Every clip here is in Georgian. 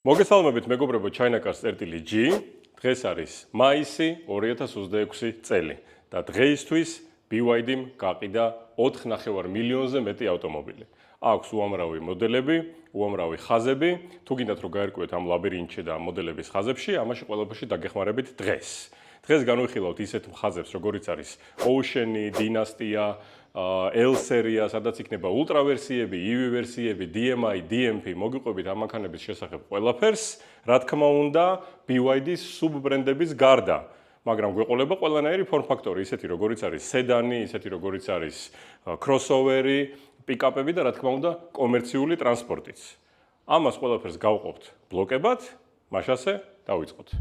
მოგესალმებით მეგობრებო, China-Cars RTG. დღეს არის მაისი 2026 წელი და დღეისთვის BYD-მ გაყიდა 4,5 მილიონზე მეტი ავტომობილი. აქვს უამრავი მოდელები, უამრავი ხაზები. თუ გინდათ რომ გაერკვიოთ ამ ლაბირინთში და ამ მოდელების ხაზებში, ამაში ყველაფერში დაგეხმარებით დღეს. დღეს განვიხილავთ ისეთ ხაზებს, როგორიც არის Ocean-ი, Dynasty-ა, L-სერია, სადაც იქნება Ultra ვერსიები, EV ვერსიები, DMI, DMP, მოგიყვებით ამ მანქანების შესახებ ყველაფერს, რა თქმა უნდა, BYD-ის სუბ-ბრენდების გარდა. მაგრამ გვეყოლება ყველანაირი ფორმ-ფაქტორი, ისეთი როგორიც არის სედანი, ისეთი როგორიც არის crossover-ი, პიკაპები და რა თქმა უნდა, კომერციული ტრანსპორტიც. ამას ყველაფერს გავყოფთ ბლოკებად, მაშასე დავიწყოთ.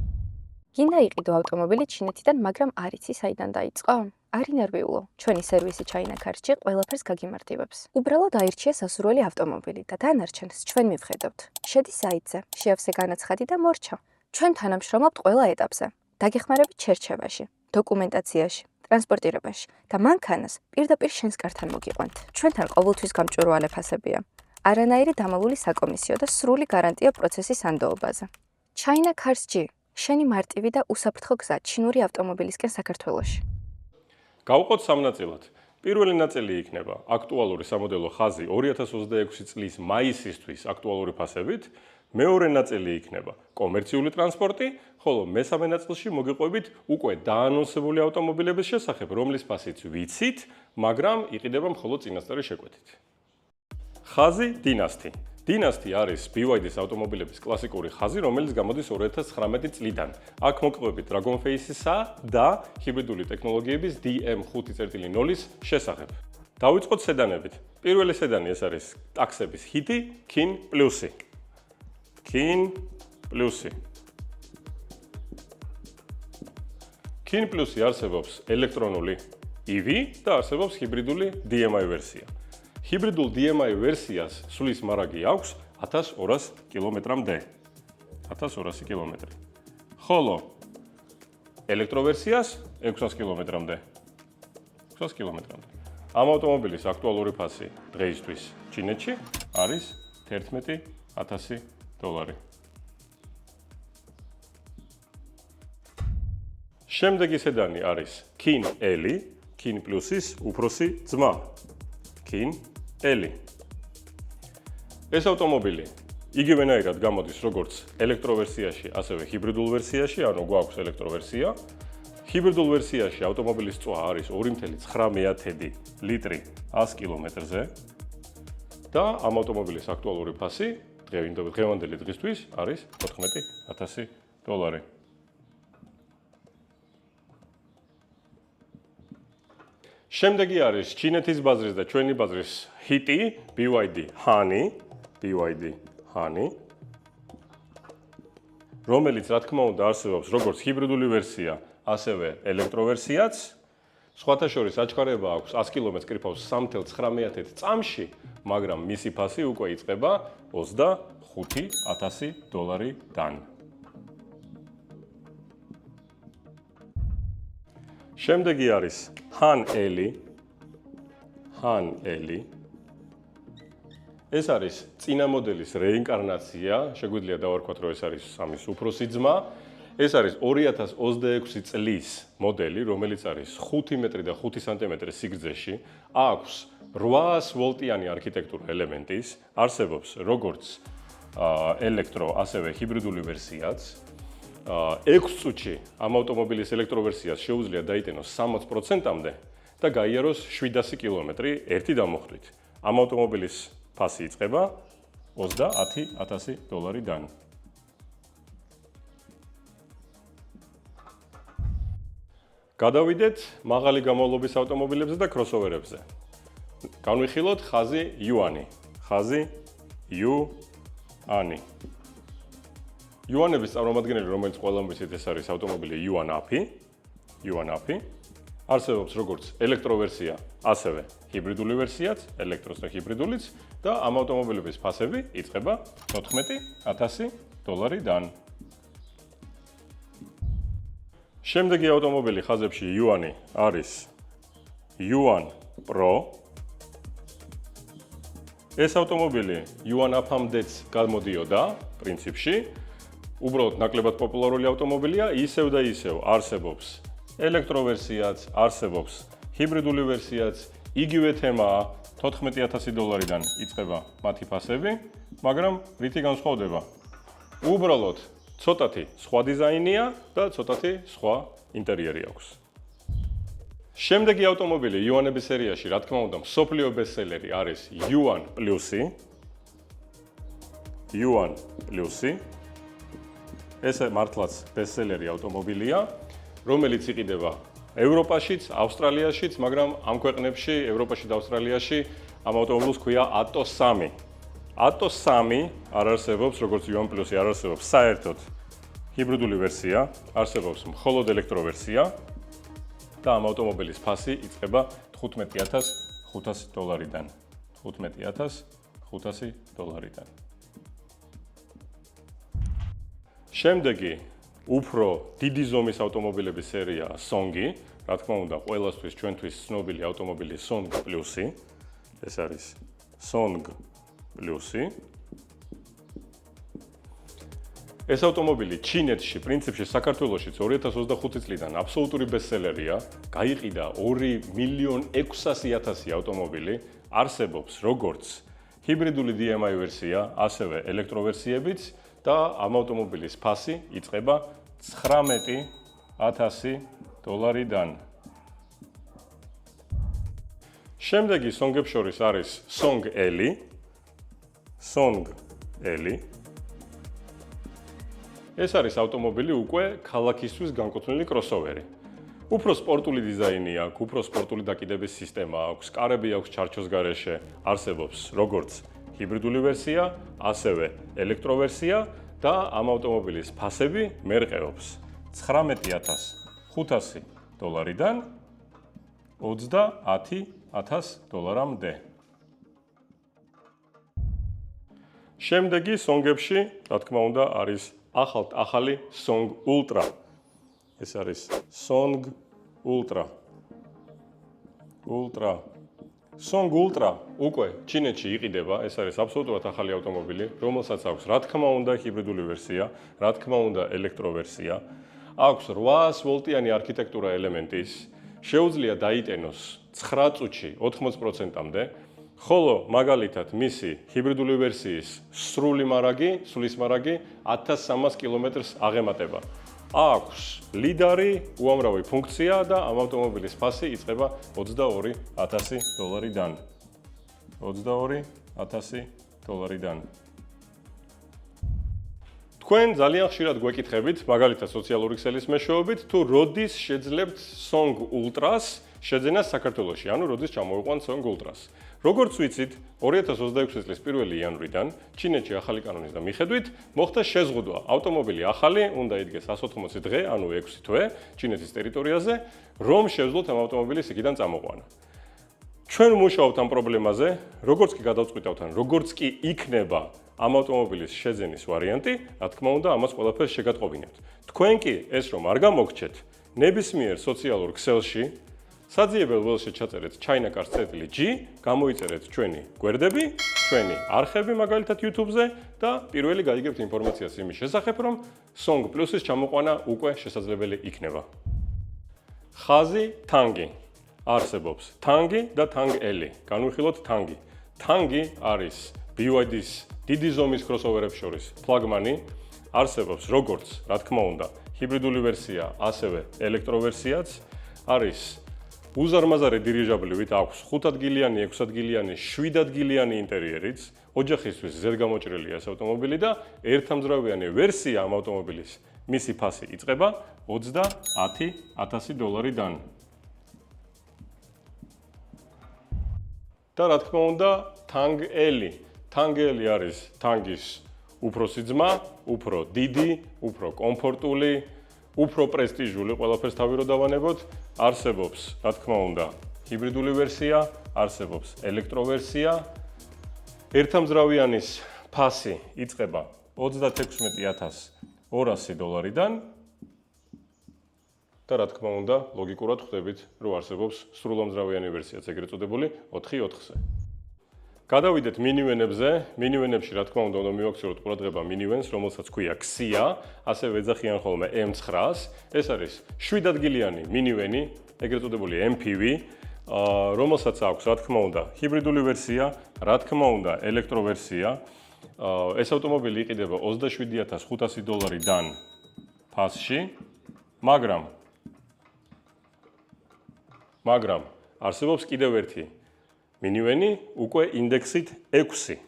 გინდა იყიდო ავტომობილი ჩინეთიდან, მაგრამ არ იცი საიდან დაიწყო? არ ინერვიულო, ჩვენი სერვისი China-Cars-ში ყველაფერს გაგიმარტივებს. უბრალოდ აირჩიე სასურველი ავტომობილი და დანარჩენს ჩვენ მივხედავთ. შედი საიტზე, შეავსე განაცხადი და მორჩა. ჩვენ თანამშრომლობთ ყველა ეტაპზე. დაგეხმარებით შერჩევაში, დოკუმენტაციაში, ტრანსპორტირებაში და მანქანას პირდაპირ შენს კართან მოგიყვანთ. ჩვენთან ყოველთვის გამჭვირვალე ფასებია. არანაირი დამალული საკომისიო და სრული გარანტია პროცესის ანდოობაზე. China-Cars-ში შენი მარტივი და უსაფრთხო გზა ჩინური ავტომობილისკენ საქართველოში. გავყოთ სამ ნაწილად. პირველი ნაწილი იქნება აქტუალური სამოდელო ხაზი 2026 წლის მაისისთვის აქტუალური ფასებით, მეორე ნაწილი იქნება კომერციული ტრანსპორტი, ხოლო მესამე ნაწილში მოგიყვებით უკვე დაანონსებული ავტომობილების შესახებ, რომლის ფასიც ვიცით, მაგრამ იყიდება მხოლოდ წინასწარი შეკვეთით. ხაზი Dynasty. Dynasty არის BYD-ის ავტომობილების კლასიკური ხაზი, რომელიც გამოდის 2019 წლიდან. აქ მოგიყვებით Dragon Face-ისა და ჰიბრიდული ტექნოლოგიების DM5.0-ის შესახებ. დავიწყოთ სედანებით. პირველი სედანი ეს არის ტაქსების ჰიტი Kin Plus-ი. Kin Plus-ი. Kin Plus-ი არსებობს ელექტრონული EV და არსებობს ჰიბრიდული DMI ვერსია. ჰიბრიდულ DMI ვერსიას სulis მარაგი აქვს 1200 კილომეტრამდე. 1200 კილომეტრი. ხოლო ელექტროვერსიას 600 კილომეტრამდე. 600 კილომეტრამდე. ამ ავტომობილის აქტუალური ფასი დღეისთვის ჩინეთში არის $11,000. შემდეგი სედანი არის Kin L-ი, Kin Plus-ის უფროსი ძმა. Kin L-ი. ეს ავტომობილი იგივენაირად გამოდის როგორც ელექტროვერსიაში, ასევე ჰიბრიდულ ვერსიაში, ანუ გვაქვს ელექტროვერსია. ჰიბრიდულ ვერსიაში ავტომობილის წვა არის 2,9 ლიტრი 100 კილომეტრზე და ამ ავტომობილის აქტუალური ფასი დღევანდელი დღისთვის არის $14,000. შემდეგი არის ჩინეთის ბაზრის და ჩვენი ბაზრის ჰიტი BYD Honey, რომელიც რა თქმა უნდა არსებობს როგორც ჰიბრიდული ვერსია, ასევე ელექტროვერსიაც. სხვათა შორის აჩქარება აქვს 100 კილომეტრს კრიფავს 3,9 წამში, მაგრამ მისი ფასი უკვე იწყება $25,000-დან. შემდეგი არის Han L-ი. ეს არის წინა მოდელის რეინკარნაცია, შეგვიძლია დავარქვათ, რომ ეს არის ამის უფროსი ძმა. ეს არის 2026 წლის მოდელი, რომელიც არის 5 მეტრი და 5 სანტიმეტრი სიგრძეში, აქვს 800 ვოლტიანი არქიტექტურა ელემენტის, არსებობს როგორც ელექტრო, ასევე ჰიბრიდული ვერსიაც. 6 წუთში ამ ავტომობილის ელექტროვერსიას შეუძლია დაიტენოს 60%-მდე და გაიაროს 700 კილომეტრი ერთი დამოხტვით. ამ ავტომობილის ფასი იწყება $20,000-დან. გადავიდეთ მაღალი გამოვლობის ავტომობილებზე და crossover-ებზე. განვიხილოთ ხაზი Yuan-ი. ხაზი Yuan-ი. Yuan-ების წარმომადგენელი, რომელიც ყველამ ვიცით, ეს არის ავტომობილი Yuan Up-ი. არსებობს როგორც ელექტროვერსია, ასევე ჰიბრიდული ვერსიაც, ელექტროს და ჰიბრიდულიც და ამ ავტომობილების ფასები იწყება $14,000-დან. შემდეგი ავტომობილი ხაზებში Yuan-ი არის Yuan Pro. ეს ავტომობილი იუან-აფამდეც გამოდიოდა პრინციპში. უბრალოდ ნაკლებად პოპულარული ავტომობილია, ისევ და ისევ არსებობს ელექტროვერსიაც, არსებობს ჰიბრიდული ვერსიაც, იგივე თემაა, $14,000-დან იწყება მათი ფასები, მაგრამ რითი განსხვავდება? უბრალოდ ცოტათი სხვა დიზაინია და ცოტათი სხვა ინტერიერი აქვს. შემდეგი ავტომობილი იუანების სერიაში, რა თქმა უნდა, მსოფლიო ბესტსელერი არის Yuan Plus-ი. Yuan Plus-ი. ეს მართლაც ბესტსელერი ავტომობილია, რომელიც იყიდება ევროპაშიც, ავსტრალიაშიც, მაგრამ ამ ქვეყნებში, ევროპაში და ავსტრალიაში ამ ავტომობილს ქვია Atto 3. Atto 3 არ არსებობს, როგორც Yuan Plus-ი არ არსებობს საერთოდ ჰიბრიდული ვერსია, არსებობს მხოლოდ ელექტროვერსია და ამ ავტომობილის ფასი იწყება $15,500-დან. $15,500-დან. შემდეგი უფრო დიდი ზომის ავტომობილების სერია Song-ი, რა თქმა უნდა, ყველასთვის ჩვენთვის ცნობილი ავტომობილი Song Plus-ი. ეს არის Song Plus-ი. ეს ავტომობილი ჩინეთში, პრინციპში საქართველოშიც 2025 წლიდან აბსოლუტური ბესტსელერია, გაიყიდა 2,600,000 ავტომობილი, არსებობს როგორც ჰიბრიდული DMI ვერსია, ასევე ელექტროვერსიებიც და ამ ავტომობილის ფასი იწყება $19,000-დან. შემდეგი Song-ებს შორის არის Song L-ი. Song L-ი. ეს არის ავტომობილი უკვე ქალაქისთვის განკუთვნილი კროსოვერი. უფრო სპორტული დიზაინი აქვს, უფრო სპორტული დაკიდების სისტემა აქვს, კარები აქვს ჩარჩოს გარეშე, არსებობს როგორც ჰიბრიდული ვერსია, ასევე ელექტროვერსია და ამ ავტომობილის ფასები მერყეობს $19,500-დან $30,000-მდე. შემდეგი Song-ებში, რა თქმა უნდა, არის ახალი Song Ultra. ეს არის Song Ultra. Song Ultra უკვე ჩინეთში იყიდება, ეს არის აბსოლუტურად ახალი ავტომობილი, რომელსაც აქვს, რა თქმა უნდა, ჰიბრიდული ვერსია, რა თქმა უნდა, ელექტროვერსია. აქვს 800 ვოლტიანი არქიტექტურა ელემენტის, შეუძლია დაიტენოს 9 წუთში 80%-მდე, ხოლო მაგალითად მისი ჰიბრიდული ვერსიის სრული მარაგი, სulis მარაგი 1300 კილომეტრს აღემატება. აქვს ლიდარი, უამრავი ფუნქცია და ამ ავტომობილის ფასი იწყება $22,000-დან. $22,000-დან. თქვენ ძალიან ხშირად გვეკითხებით, მაგალითად სოციალური ქსელის მეშვეობით, თუ როდის შეძლებთ Song Ultra-ს შეძენას საქართველოში, ანუ როდის ჩამოვიყვანთ Song Ultra-ს. როგორც ვიცით, 2026 წლის 1 იანვრიდან ჩინეთში ახალი კანონის და მიხედვით მოხდა შეზღუდვა. ავტომობილი ახალი უნდა იდგეს 180 დღე, ანუ 6 თვე ჩინეთის ტერიტორიაზე, რომ შევძლოთ ამ ავტომობილის იქიდან წამოყვანა. ჩვენ ვმუშაობთ ამ პრობლემაზე, როგორც კი გადავწყვიტავთ, ან როგორც კი იქნება ამ ავტომობილის შეძენის ვარიანტი, რა თქმა უნდა, ამას ყველაფერს შეგატყობინებთ. თქვენ კი ეს რომ არ გამოგჩეთ, ნებისმიერ სოციალურ ქსელში საძიებელ ველში ჩაწერეთ ChinaCars-G, გამოიწერეთ ჩვენი გვერდები, ჩვენი არხები მაგალითად YouTube-ზე და პირველი გაიგებთ ინფორმაციას იმის შესახებ, რომ Song Plus-ის ჩამოყვანა უკვე შესაძლებელი იქნება. ხაზი Tang-ი. არსებობს Tang-ი და Tang L-ი. განვიხილოთ Tang-ი. Tang-ი არის BYD-ის დიდი ზომის crossover-ებს შორის ფლაგმანი. არსებობს როგორც, რა თქმა უნდა, ჰიბრიდული ვერსია, ასევე ელექტროვერსიაც. არის უზარმაზარი დირიჟაბლივით, აქვს 5 ადგილიანი, 6 ადგილიანი, 7 ადგილიანი ინტერიერიც, ოჯახისთვის ზედგამოჭრილია ეს ავტომობილი და ერთამძრავიანი ვერსია ამ ავტომობილის მისი ფასი იწყება $30,000-დან. და რა თქმა უნდა, Tang L-ი. Tang L-ი არის Tang-ის უფროსი ძმა, უფრო დიდი, უფრო კომფორტული, უფრო პრესტიჟული, ყველაფერს თავი რო დავანებოთ, არსებობს, რა თქმა უნდა, ჰიბრიდული ვერსია, არსებობს ელექტროვერსია. ერთამძრავიანის ფასი იწყება $36,200-დან და რა თქმა უნდა, ლოგიკურად ხვდებით, რომ არსებობს სრულამძრავიანი ვერსიაც, ეგრეთ წოდებული 4x4-ზე. გადავიდეთ მინივენებზე. მინივენებში, რა თქმა უნდა, მივაქცევოთ ყურადღება მინივენს, რომელსაც ქვია Xia, ასევე ეძახიან ხოლმე M9-ს. ეს არის 7 ადგილიანი მინივენი, ეგრეთ წოდებული MPV, რომელსაც აქვს, რა თქმა უნდა, ჰიბრიდული ვერსია, რა თქმა უნდა, ელექტროვერსია. ეს ავტომობილი იყიდება $27,500-დან ფასში, მაგრამ არსებობს კიდევ ერთი მინივენი, უკვე ინდექსით 6.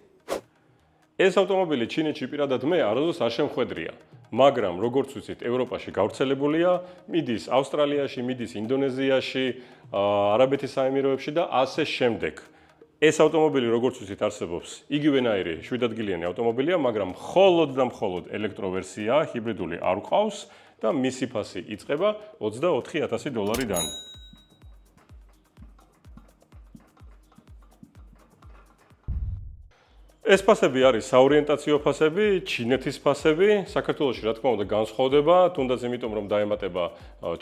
ეს ავტომობილი ჩინეთში პირადად მე არასდროს არ შემხვედრია, მაგრამ როგორც ვიცით, ევროპაში გავრცელებულია, მიდის ავსტრალიაში, მიდის ინდონეზიაში, არაბეთის საემიროებში და ასე შემდეგ. ეს ავტომობილი, როგორც ვიცით, არსებობს იგივენაირი 7 ადგილიანი ავტომობილია, მაგრამ მხოლოდ და მხოლოდ ელექტროვერსია, ჰიბრიდული არ ყავს და მისი ფასი იწყება $24,000-დან. ეს ფასები არის საორიენტაციო ფასები, ჩინეთის ფასები, საქართველოში რა თქმა უნდა განსხვავდება, თუნდაც იმიტომ რომ დაემატება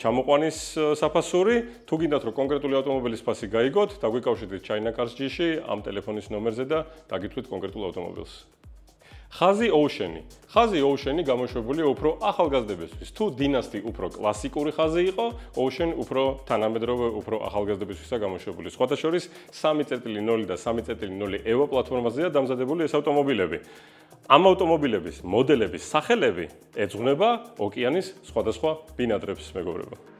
ჩამოყვანის საფასური, თუ გინდათ რომ კონკრეტული ავტომობილის ფასი გაიგოთ, დაგვიკავშირდეთ China Cars G-ში ამ ტელეფონის ნომერზე და დაგითვლით კონკრეტულ ავტომობილს. ხაზი Ocean-ი გამოშვებულია უფრო ახალგაზრდებისთვის. თუ დინასტი უფრო კლასიკური ხაზი იყო, Ocean უფრო თანამედროვე, უფრო ახალგაზრდებისთვისა გამოშვებული. სხვათა შორის 3.0 და 3.0 EVO პლატფორმაზეა დამზადებული ეს ავტომობილები. ამ ავტომობილების მოდელების სახელები ეძღვნება ოკეანის სხვადასხვა ბინადრებს, მეგობრებო.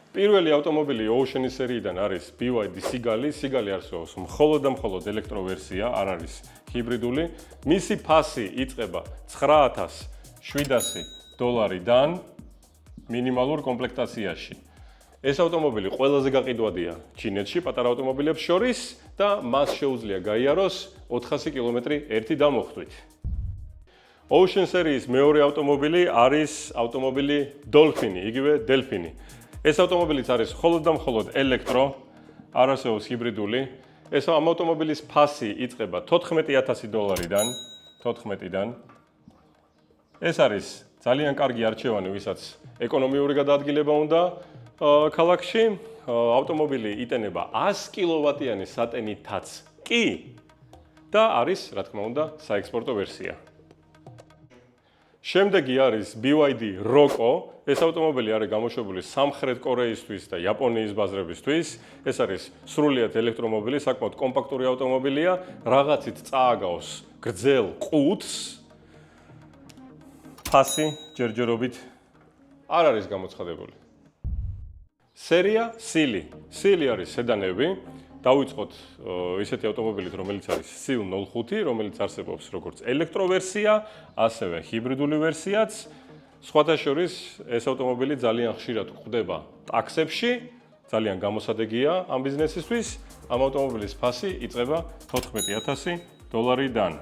პირველი ავტომობილი Ocean-ის სერიიდან არის BYD Seagull. Seagull არსებობს მხოლოდ და მხოლოდ ელექტროვერსია, არ არის ჰიბრიდული. მისი ფასი იწყება $9,700-დან მინიმალურ კომპლექტაციაში. ეს ავტომობილი ყველაზე გაყიდვადია ჩინეთში პატარა ავტომობილებს შორის და მას შეუძლია გაიაროს 400 კმ ერთი დამოხტვით. Ocean სერიის მეორე ავტომობილი არის ავტომობილი Dolphin, იგივე Delphin. ეს ავტომობილიც არის მხოლოდ და მხოლოდ ელექტრო, არ არსებობს ჰიბრიდული. ეს ამ ავტომობილის ფასი იწყება $14,000-დან, 14-დან. ეს არის ძალიან კარგი არჩევანი, ვისაც ეკონომიური გადაადგილება უნდა ქალაქში. ავტომობილი იტენება 100 კილოვატიანი სატენითაც კი და არის, რა თქმა უნდა, საექსპორტო ვერსია. შემდეგი არის BYD Rocco. ეს ავტომობილი არის გამოშვებული სამხრეთ კორეისთვის და იაპონიის ბაზრებისთვის. ეს არის სრულიად ელექტრომობილი, საკმაოდ კომპაქტური ავტომობილია, რაღაცით წააგავს გრძელ ყუთს. ფასი ჯერჯერობით არ არის გამოცხადებული. სერია Seal. Seal არის სედანები. დავიწყოთ ისეთი ავტომობილით, რომელიც არის Seal 05, რომელიც არსებობს როგორც ელექტროვერსია, ასევე ჰიბრიდული ვერსიაც. სხვათა შორის ეს ავტომობილი ძალიან ხშირად გვხვდება ტაქსებში, ძალიან გამოსადეგია ამ ბიზნესისთვის. ამ ავტომობილის ფასი იწყება $14,000-დან.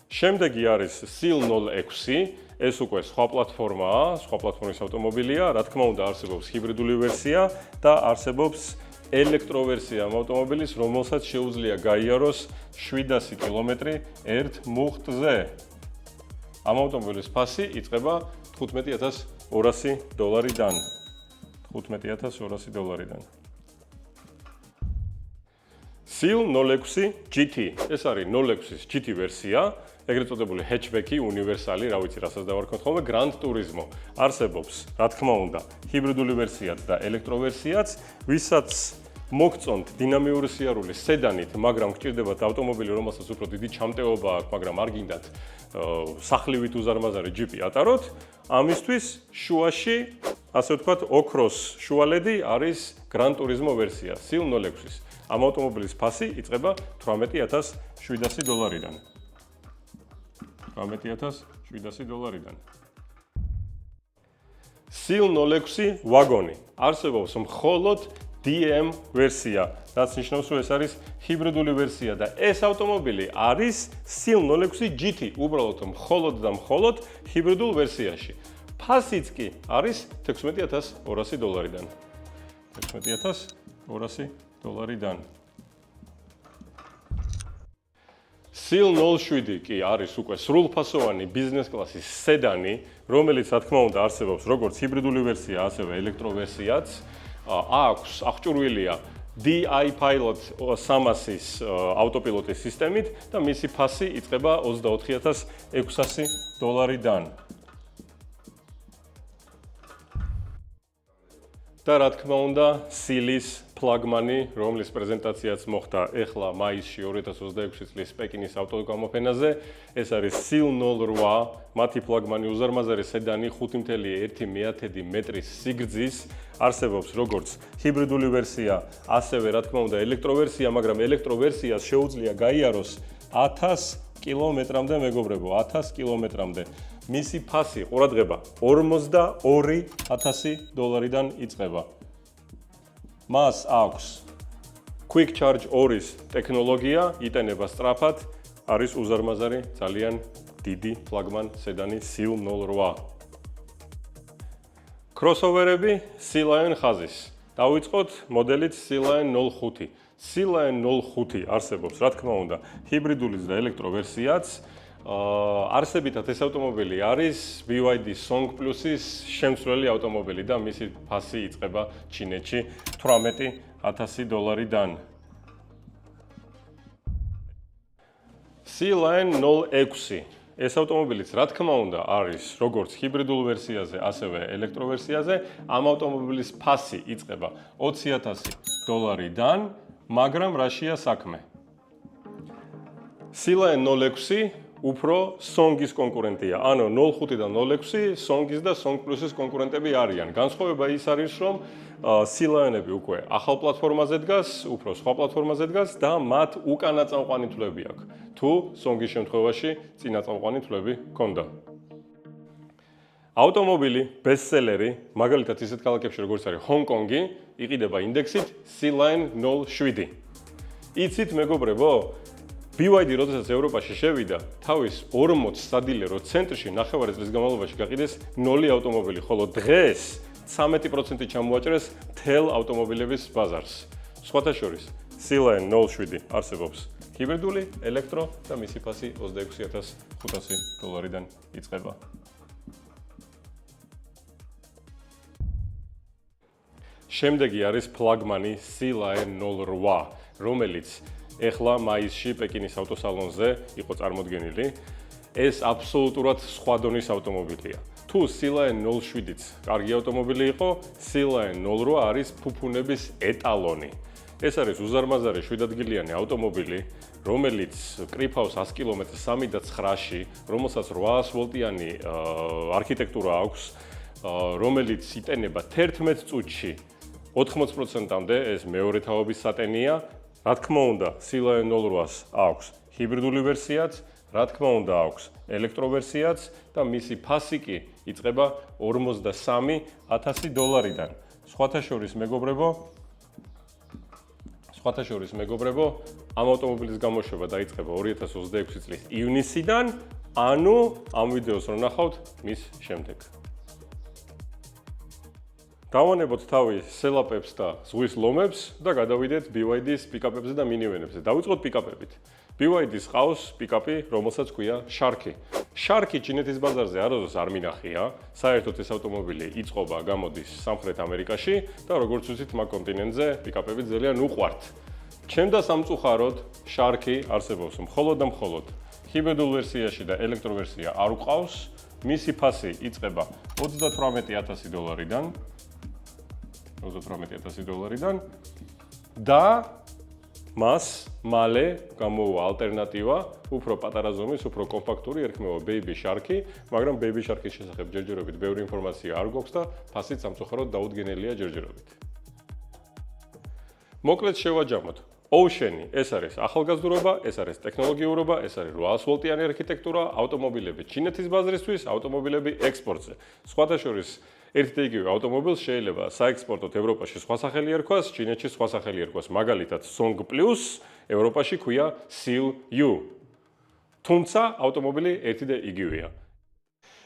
შემდეგი არის Seal 06. ეს უკვე სხვა პლატფორმაა, სხვა პლატფორმის ავტომობილია, რა თქმა უნდა არსებობს ჰიბრიდული ვერსია და არსებობს ელექტროვერსია ამ ავტომობილის, რომელსაც შეუძლია გაიაროს 700 კმ ერთ მუხტზე. ამ ავტომობილის ფასი იწყება $15,200-დან. $15,200-დან. Seal 06 GT. ეს არის 06-ის GT ვერსია. ეგრეთ წოდებული hatchback-ი, უნივერსალი, რა ვიცი, რასაც დავარქვათ ხოლმე, Gran Turismo. არსებობს, რა თქმა უნდა, ჰიბრიდული ვერსიაც და ელექტროვერსიაც, ვისაც მოგწონთ დინამიური სიარული სედანით, მაგრამ გჭირდებათ ავტომობილი, რომელსაც უფრო დიდი ჩამტეობა აქვს, მაგრამ არ გინდათ სახლივით უზარმაზარი ჯიპი ატაროთ, ამისთვის შუაში, ასე ვთქვათ, ოქროს შუალედი არის Gran Turismo ვერსია, Seal 06-ის. ამ ავტომობილის ფასი იწყება $18,700-დან. $18,700-დან. Seal 06 ვაგონი. არსებობს მხოლოდ DM ვერსია, რაც ნიშნავს, რომ ეს არის ჰიბრიდული ვერსია და ეს ავტომობილი არის Seal 06 GT, უბრალოდ მხოლოდ და მხოლოდ ჰიბრიდულ ვერსიაში. ფასიც კი არის $16,200-დან. $16,200-დან. Seal 07 კი არის უკვე სრულფასოვანი ბიზნეს კლასის სედანი, რომელიც რა თქმა უნდა არსებობს როგორც ჰიბრიდული ვერსია, ასევე ელექტროვერსიაც. აქვს აღჭურვილია DI Pilot 300-ის ავტოპილოტის სისტემით და მისი ფასი იწყება $24,600-დან. და რა თქმა უნდა, SEAL-ის ფლაგმანი, რომლის პრეზენტაციაც მოხდა ეხლა მაისში 2026 წლის პეკინის ავტოგამოფენაზე, ეს არის SEAL 08, მათი ფლაგმანი უზარმაზარი სედანი 5.1 მეტრის სიგრძის, არსებობს როგორც ჰიბრიდული ვერსია, ასევე რა თქმა უნდა ელექტროვერსია, მაგრამ ელექტროვერსიას შეუძლია გაიაროს 1000 კილომეტრამდე მეგობრებო, 1000 კილომეტრამდე. მისი ფასი ყურადღება $42,000-დან იწყება. მას აქვს Quick Charge 2-ის ტექნოლოგია, იტანება სწრაფად, არის უზარმაზარი, ძალიან დიდი ფლაგმან სედანი SEAL 08. Crossover-ები Sea Lion ხაზის. დავიწყოთ მოდელით Sea Lion 05. Sea Lion 05 არსებობს, რა თქმა უნდა, ჰიბრიდულის და ელექტროვერსიაც. არსებითად ეს ავტომობილი არის BYD Song Plus-ის შემცვლელი ავტომობილი და მისი ფასი იწყება ჩინეთში $18,000-დან. Sea Lion 06. ეს ავტომობილიც რა თქმა უნდა არის როგორც ჰიბრიდულ ვერსიაზე, ასევე ელექტროვერსიაზე. ამ ავტომობილის ფასი იწყება $20,000-დან, მაგრამ რაშია საქმე? Sea Lion 06 უფრო Song-ის კონკურენტია. ანუ 05 და 06 Song-ის და Song Plus-ის კონკურენტები არიან. განსხვავება ის არის, რომ Sea Lion-ები უკვე ახალ პლატფორმაზე დგას, უფრო სხვა პლატფორმაზე დგას და მათ უკანა წამყვანი თვლები აქვს. თუ Song-ის შემთხვევაში წინა წამყვანი თვლები ჰქონდა. ავტომობილი, ბესტსელერი, მაგალითად ისეთ ქალაქებში როგორც არის ჰონკონგი, იყიდება ინდექსით Sea Lion 07. იცით მეგობრებო, BYD როდესაც ევროპაში შევიდა, თავის 40 სადილერო ცენტრში ნახევარი წლის განმავლობაში გაყიდეს 0 ავტომობილი, ხოლო დღეს 13% ჩამოაჭრეს მთელ ავტომობილების ბაზარს. სხვათა შორის, Sea Lion 07 არსებობს ჰიბრიდული, ელექტრო და მისი ფასი $26,500-დან იწყება. შემდეგი არის ფლაგმანი Sea Lion 08, რომელიც ეხლა მაისში პეკინის ავტოსალონზე იყო წარმოდგენილი. ეს აბსოლუტურად სხვა დონის ავტომობილია. თუ Sea Lion 07-იც კარგი ავტომობილი იყო, Sea Lion 08 არის ფუფუნების ეტალონი. ეს არის უზარმაზარი 7 ადგილიანი ავტომობილი, რომელიც კრიფავს 100 კილომეტრს 3.9-ში, რომელსაც 800 ვოლტიანი არქიტექტურა აქვს, რომელიც იტენება 11 წუთში 80%-მდე, ეს მეორე თაობის სატენია. რა თქმა უნდა, Sea Lion 08-ს აქვს ჰიბრიდული ვერსიაც, რა თქმა უნდა აქვს ელექტროვერსიაც და მისი ფასი კი იწყება $43,000-დან. სხვათა შორის მეგობრებო, ამ ავტომობილის გამოშვება დაიწყება 2026 წლის ივნისიდან, ანუ ამ ვიდეოს რო ნახავთ მის შემდეგ. დავანებოთ თავი სელაპებს და ზღვის ლომებს და გადავიდეთ BYD-ის პიკაპებზე და მინივენებზე. დავიწყოთ პიკაპებით. BYD-ის ყავს პიკაპი, რომელსაც ქვია Sharky. Sharky ჩინეთის ბაზარზე არასდროს არ მინახია. საერთოდ ეს ავტომობილი იწყობა, გამოდის სამხრეთ ამერიკაში და როგორც ვთქვით, მაგ კონტინენტზე პიკაპები ძალიან უყვართ. ჩემდა სამწუხაროდ Sharky არსებობს მხოლოდ და მხოლოდ ჰიბრიდულ ვერსიაში და ელექტროვერსია არ უყავს. მისი ფასი იწყება $38,000-დან. $38,000-დან და მას მალე გამოვა ალტერნატივა, უფრო პატარა ზომის, უფრო კომპაქტური, ერქმევა Baby Sharky, მაგრამ Baby Sharky-ის შესახებ ჯერჯერობით ბევრი ინფორმაცია არ გვაქვს და ფასიც სამწუხაროდ დაუდგენელია ჯერჯერობით. მოკლედ შევაჯამოთ. Ocean-ი, ეს არის ახალგაზრდობა, ეს არის ტექნოლოგიურობა, ეს არის 800 ვოლტიანი არქიტექტურა, ავტომობილები ჩინეთის ბაზრისთვის, ავტომობილები ექსპორტზე. სხვათა შორის ერთი და იგივე ავტომობილს შეიძლება საექსპორტოდ ევროპაში სხვა სახელი ერქვას, ჩინეთში სხვა სახელი ერქვას. მაგალითად, Song Plus ევროპაში ქვია Seal U. თუმცა ავტომობილი ერთი და იგივეა.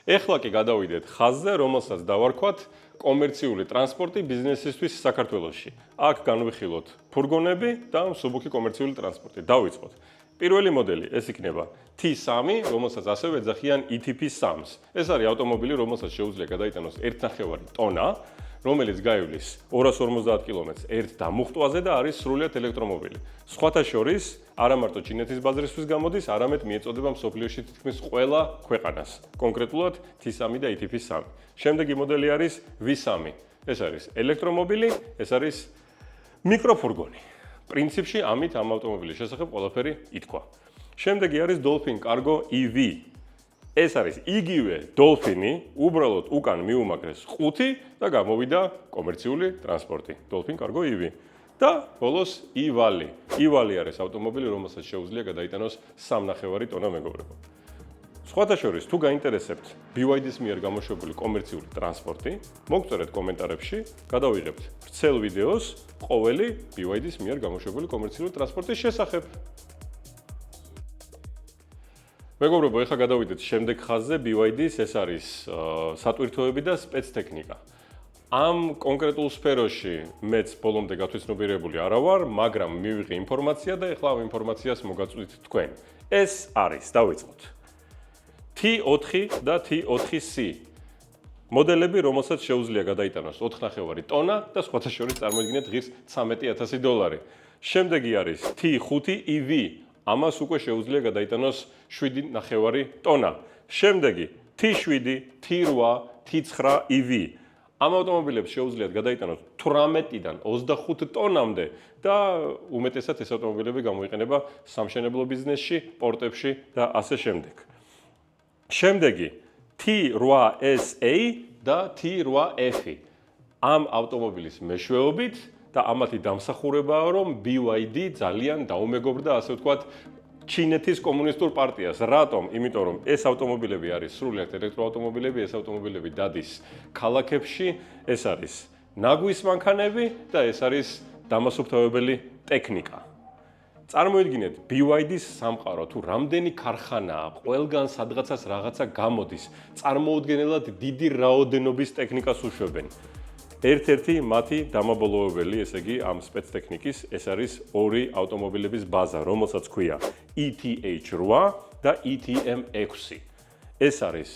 ეხლა კი გადავიდეთ ხაზზე, რომელსაც დავარქვათ კომერციული ტრანსპორტი ბიზნესისთვის საქართველოში. აქ განვიხილოთ ფურგონები და მსუბუქი კომერციული ტრანსპორტი. დავიწყოთ. პირველი მოდელი ეს იქნება T3, რომელსაც ასევე ეძახიან ETP3-ს. ეს არის ავტომობილი, რომელსაც შეუძლია გადაიტანოს 1.5 ტონა რომელიც გაივლის 250 კილომეტრს ერთ დამუხტვაზე და არის სრულიად ელექტრომობილი. სხვათა შორის, არა მარტო ჩინეთის ბაზრისთვის გამოდის, არამედ მიეწოდება მსოფლიოში თითქმის ყველა ქვეყანას, კონკრეტულად T3 და ETP3. შემდეგი მოდელი არის V3. ეს არის ელექტრომობილი, ეს არის მიკროფურგონი. პრინციპში ამით ამ ავტომობილის შესახებ ყველაფერი ითქვა. შემდეგი არის Dolphin Cargo EV. ეს არის იგივე Dolphin-ი, უბრალოდ უკან მიუმაგრეს ყუთი და გამოვიდა კომერციული ტრანსპორტი. Dolphin Cargo EV. და ბოლოს E-Valley. E-Valley არის ავტომობილი, რომელსაც შეუძლია გადაიტანოს 3.5 ტონა მეგობრებო. სხვათა შორის, თუ გაინტერესებთ BYD-ის მიერ გამოშვებული კომერციული ტრანსპორტი, მოგწერეთ კომენტარებში, გადავიღებთ ვრცელ ვიდეოს ყოველი BYD-ის მიერ გამოშვებული კომერციული ტრანსპორტის შესახებ. მეგობრებო, ეხლა გადავიდეთ შემდეგ ხაზზე BYD-ის, ეს არის სატვირთოები და სპეცტექნიკა. ამ კონკრეტულ სფეროში მეც ბოლომდე გათვითცნობიერებული არა ვარ, მაგრამ მივიღე ინფორმაცია და ეხლა ამ ინფორმაციას მოგაწვდით თქვენ. ეს არის, დავიწყოთ. T4 და T4C მოდელები, რომელსაც შეუძლია გადაიტანოს 4.5 ტონა და სხვათა შორის წარმოიდგინეთ ღირს $13,000. შემდეგი არის T5 EV. ამას უკვე შეუძლია გადაიტანოს 7.5 ტონა. შემდეგი T7, T8, T9 EV. ამ ავტომობილებს შეუძლიათ გადაიტანოს 18-დან 25 ტონამდე და უმეტესად ეს ავტომობილები გამოიყენება სამშენებლო ბიზნესში, პორტებში და ასე შემდეგ. შემდეგი T8SA და T8F. ამ ავტომობილის მეშვეობით და ამათი დამსახურებაა, რომ BYD ძალიან დაუმეგობრდა, ასე ვთქვათ, ჩინეთის კომუნისტურ პარტიას. რატომ? იმიტომ რომ ეს ავტომობილები არის სრულიად ელექტროავტომობილები, ეს ავტომობილები დადის ქალაქებში, ეს არის ნაგვის მანქანები და ეს არის დამასუფთავებელი ტექნიკა. წარმოიდგინეთ, BYD-ის სამყარო თუ რამდენი ქარხანაა, ყველგან სადღაცას რაღაცა გამოდის, წარმოუდგენელად დიდი რაოდენობის ტექნიკას უშვებენ. ერთ-ერთი მათი დამაბოლოებელი, ესე იგი, ამ სპეცტექნიკის, ეს არის ორი ავტომობილების ბაზა, რომელსაც ქვია ETH8 და ETM6. ეს არის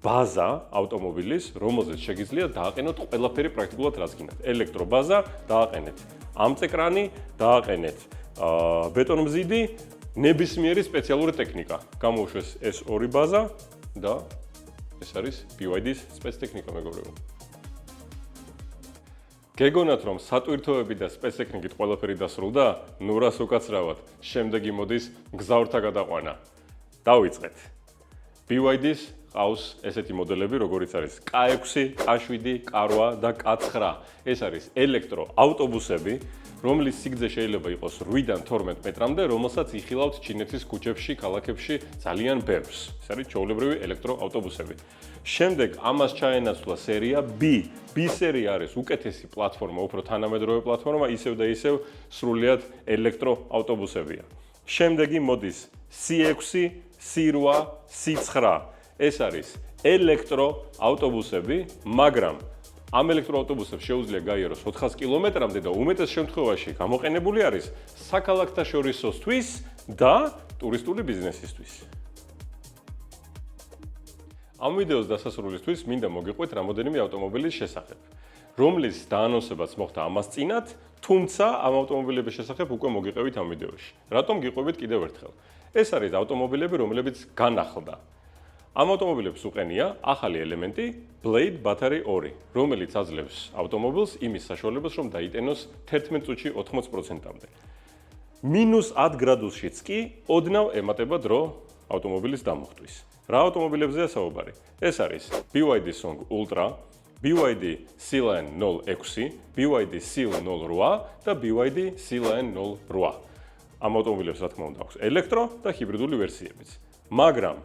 ბაზა ავტომობილის, რომელზეც შეგიძლიათ დააყენოთ ყველაფერი პრაქტიკულად რაც გინდათ. ელექტრობაზა, დააყენეთ ამწეკრანი, დააყენეთ ბეტონმზიდი, ნებისმიერი სპეციალური ტექნიკა. გამოუშვეს ეს ორი ბაზა და ეს არის BYD-ის სპეცტექნიკა, მეგობრებო. გეგონათ, რომ სატვირთოები და სპეცტექნიკით ყველაფერი დასრულდა, ნუ რას უკაცრავად, შემდეგი მოდის გზავრთა გადაყვანა. დავიწყეთ. BYD-ის ყავს ესეთი მოდელები, როგორიც არის K6, K7, K8 და K9. ეს არის ელექტროავტობუსები, რომლის სიგრძე შეიძლება იყოს 8-დან 12 მეტრამდე, რომელსაც იხილავთ ჩინეთის ქუჩებში, ქალაქებში ძალიან ბევრს. ეს არის ჩვეულებრივი ელექტროავტობუსები. შემდეგ ამას ჩაენაცვლა სერია B. B სერია არის უკეთესი პლატფორმა, უფრო თანამედროვე პლატფორმა, ისევ და ისევ სრულიად ელექტროავტობუსებია. შემდეგი მოდის C6, C8, C9. ეს არის ელექტროავტობუსები, მაგრამ ამ ელექტროავტობუსებს შეუძლია გაიაროს 400 კილომეტრამდე და უმეტეს შემთხვევაში გამოყენებული არის საქალაქთაშორისოსთვის და ტურისტული ბიზნესისთვის. ამ ვიდეოს დასასრულისთვის მინდა მოგიყვეთ რამოდენიმე ავტომობილის შესახებ, რომლის დაანონსებაც მოხდა ამას წინათ, თუმცა ამ ავტომობილების შესახებ უკვე მოგიყევით ამ ვიდეოში. რატომ გიყვებით კიდევ ერთხელ? ეს არის ავტომობილები, რომლებიც განახლდა. ამ ავტომობილებს უყენია ახალი ელემენტი Blade Battery 2, რომელიც აძლევს ავტომობილს იმის საშუალებას, რომ დაიტენოს 11 წუთში 80%-მდე. -10 გრადუსშიც კი ოდნავ ემატება დრო ავტომობილის დამუხტვის. რა ავტომობილებზეა საუბარი? ეს არის BYD Song Ultra, BYD Seal 06, BYD Seal 08 და BYD Seal 08. ამ ავტომობილებს რა თქმა უნდა აქვს ელექტრო და ჰიბრიდული ვერსიებიც. მაგრამ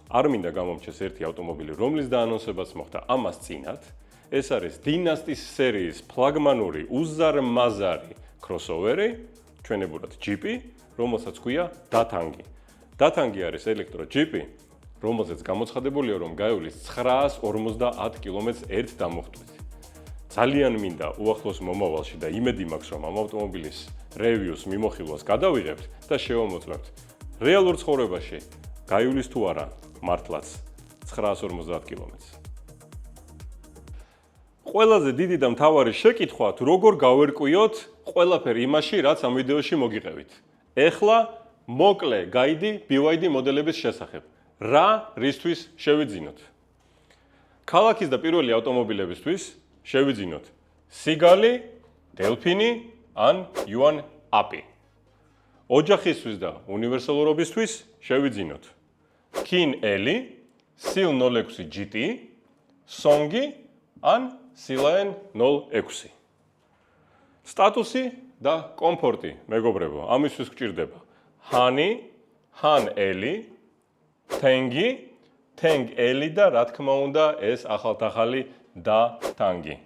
არ მინდა გამომჩეს ერთი ავტომობილი, რომლის დაანონსებაც მოხდა ამას წინათ. ეს არის დინასტის სერიის ფლაგმანური უზარმაზარი crossover-ი, ჩვენებურად ჯიპი, რომელსაც ქვია დათანგი. დათანგი არის ელექტრო ჯიპი, რომელზეც გამოცხადებულია, რომ გაივლის 950 კილომეტრს ერთ დამუხტვით. ძალიან მინდა უახლოს მომავალში და იმედი მაქვს, რომ ამ ავტომობილის რევიუს მიმოხილვას გადავიღებთ და შევამოწმებთ. რეალურ ცხოვრებაში გაივლის თუ არა მართლაც 950 კილომეტრს. ყველაზე დიდი და მთავარი შეკითხვა თუ როგორ გავერკვიოთ ყველაფერი იმაში, რაც ამ ვიდეოში მოგიყევით. ეხლა მოკლე გაიდი BYD მოდელების შესახებ. რა რისთვის შევიძინოთ? ქალაქის და პირველი ავტომობილებისთვის შევიძინოთ სიგალი, დელფინი ან Yuan Api. ოჯახისთვის და უნივერსალურობისთვის შევიძინოთ Kin Eli, Seal 06 GT, Songi ან Silaen 06. სტატუსი და კომფორტი, მეგობრებო, ამისთვის გჭირდება Hani, Han Eli, Tengi, Teng Eli და რა თქმა უნდა ეს ახალთახალი და Tangi.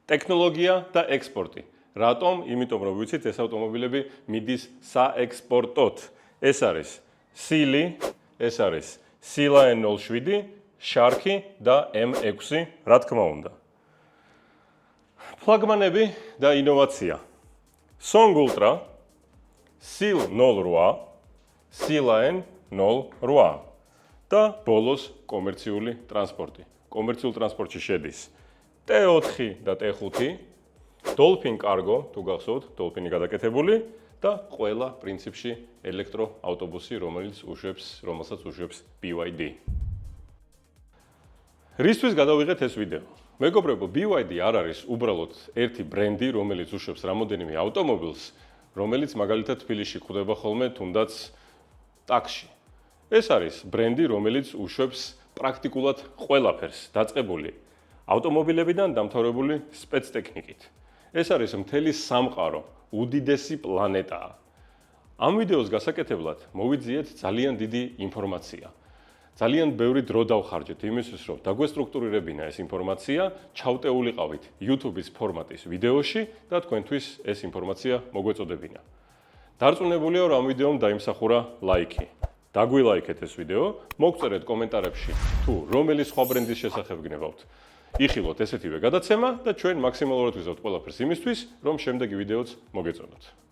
ტექნოლოგია და ექსპორტი. რატომ? იმიტომ რომ ვიცით ეს ავტომობილები მიდის საექსპორტოდ. ეს არის Sili, ეს არის Silaen 07, Sharky და M6, რა თქმა უნდა. ფლაგმანები და ინოვაცია. Song Ultra, Seal 08, Silaen 08 და ბოლოს კომერციული ტრანსპორტი. კომერციულ ტრანსპორტში შედის T4 და T5, Dolphin Cargo, თუ გახსოვთ, Dolphin-ი გადაკეთებული და ყველა პრინციპში ელექტროავტობუსი, რომელსაც უშვებს BYD. რისთვის გადავიღეთ ეს ვიდეო? მეგობრებო, BYD არ არის უბრალოდ ერთი ბრენდი, რომელიც უშვებს რამოდენიმე ავტომობილს, რომელიც მაგალითად თბილისში გვხვდება ხოლმე თუნდაც ტაქსში. ეს არის ბრენდი, რომელიც უშვებს პრაქტიკულად ყველაფერს, დაწყებული ავტომობილებიდან დამთავრებული სპეცტექნიკით. ეს არის მთელი სამყარო, უდიდესი პლანეტაა. ამ ვიდეოს გასაკეთებლად მოვიძიეთ ძალიან დიდი ინფორმაცია. ძალიან ბევრი დრო დავხარჯეთ იმისთვის, რომ დაგვესტრუქტურირებინა ეს ინფორმაცია, ჩავტეულიყავით YouTube-ის ფორმატის ვიდეოში და თქვენთვის ეს ინფორმაცია მოგვეწოდებინა. დარწმუნებულია, რომ ამ ვიდეომ დაიმსახურა ლაიქი. დაგვილაიქეთ ეს ვიდეო, მოგწერეთ კომენტარებში თუ რომელი სხვა ბრენდის შესახებ გნებავთ. იხილოთ ესეთივე გადაცემა და ჩვენ მაქსიმალურად ვიზავთ ყველაფერს იმისთვის, რომ შემდეგი ვიდეოც მოგეწონოთ.